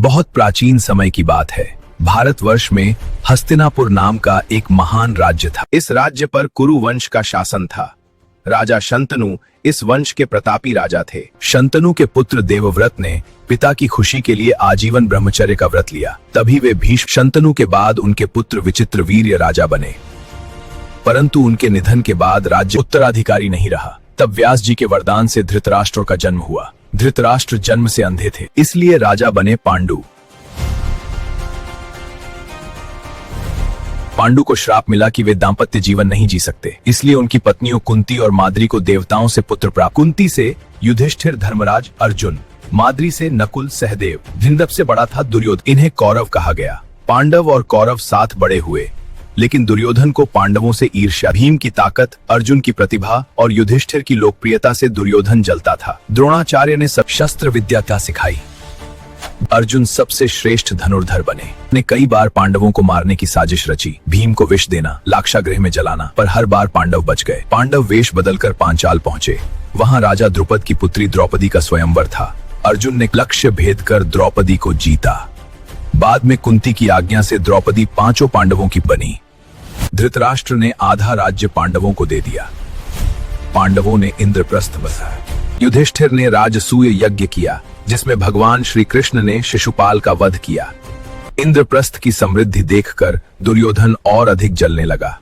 बहुत प्राचीन समय की बात है। भारतवर्ष में हस्तिनापुर नाम का एक महान राज्य था। इस राज्य पर कुरु वंश का शासन था। राजा शंतनु इस वंश के प्रतापी राजा थे। शंतनु के पुत्र देवव्रत ने पिता की खुशी के लिए आजीवन ब्रह्मचर्य का व्रत लिया। तभी वे भीष्म। शंतनु के बाद उनके पुत्र विचित्रवीर्य राजा बने, परंतु उनके निधन के बाद राज्य उत्तराधिकारी नहीं रहा। तब व्यास जी के वरदान से धृतराष्ट्र का जन्म हुआ। धृतराष्ट्र जन्म से अंधे थे, इसलिए राजा बने पांडु। पांडु को श्राप मिला कि वे दाम्पत्य जीवन नहीं जी सकते, इसलिए उनकी पत्नियों कुंती और माद्री को देवताओं से पुत्र प्राप्त। कुंती से युधिष्ठिर, धर्मराज, अर्जुन, माद्री से नकुल, सहदेव, धिंदव से बड़ा था दुर्योधन। इन्हें कौरव कहा गया। पांडव और कौरव साथ बड़े हुए, लेकिन दुर्योधन को पांडवों से ईर्ष्या। भीम की ताकत, अर्जुन की प्रतिभा और युधिष्ठिर की लोकप्रियता से दुर्योधन जलता था। द्रोणाचार्य ने सब शस्त्र विद्या सिखाई। अर्जुन सबसे श्रेष्ठ धनुर्धर बने। ने कई बार पांडवों को मारने की साजिश रची। भीम को विष देना, लाक्षागृह में जलाना, पर हर बार पांडव बच गए। पांडव वेश बदलकर पांचाल पहुंचे। वहां राजा द्रुपद की पुत्री द्रौपदी का स्वयंवर था। अर्जुन ने लक्ष्य भेद कर द्रौपदी को जीता। बाद में कुंती की आज्ञा से द्रौपदी 5 पांडवों की बनी। धृतराष्ट्र ने आधा राज्य पांडवों को दे दिया। पांडवों ने इंद्रप्रस्थ बसाया। युधिष्ठिर ने राजसूय यज्ञ किया, जिसमें भगवान श्री कृष्ण ने शिशुपाल का वध किया। इंद्रप्रस्थ की समृद्धि देखकर दुर्योधन और अधिक जलने लगा।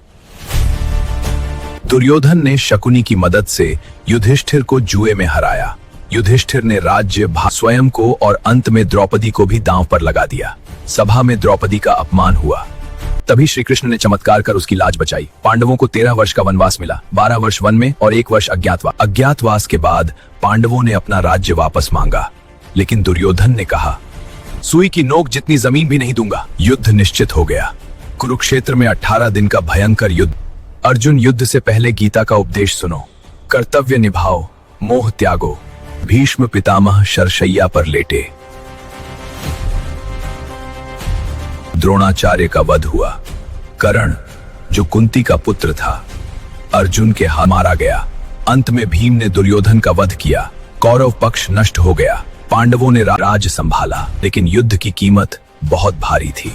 दुर्योधन ने शकुनी की मदद से युधिष्ठिर को जुए में हराया। युधिष्ठिर ने राज्य स्वयं को और अंत में द्रौपदी को भी दांव पर लगा दिया। सभा में द्रौपदी का अपमान हुआ। तभी श्री कृष्ण ने चमत्कार कर उसकी लाज बचाई। पांडवों को 13 वर्ष का वनवास मिला, 12 वर्ष वन में और 1 वर्ष अज्ञातवास। अज्ञातवास के बाद पांडवों ने अपना राज्य वापस मांगा, लेकिन दुर्योधन ने कहा, सुई की नोक जितनी जमीन भी नहीं दूंगा। युद्ध निश्चित हो गया। कुरुक्षेत्र में 18 दिन का भयंकर युद्ध। अर्जुन, युद्ध से पहले गीता का उपदेश सुनो, कर्तव्य निभाओ, मोह त्यागो। भीष्म पितामह शरशैया पर लेटे। द्रोणाचार्य का वध हुआ। कर्ण, जो कुंती का पुत्र था, अर्जुन के हाथ मारा गया। अंत में भीम ने दुर्योधन का वध किया। कौरव पक्ष नष्ट हो गया। पांडवों ने राज्य संभाला, लेकिन युद्ध की कीमत बहुत भारी थी।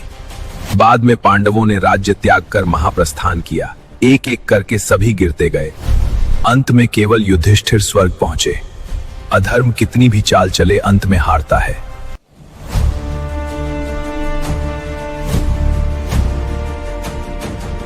बाद में पांडवों ने राज्य त्याग कर महाप्रस्थान किया। एक एक करके सभी गिरते गए। अंत में केवल युधिष्ठिर स्वर्ग पहुंचे। अधर्म कितनी भी चाल चले, अंत में हारता है।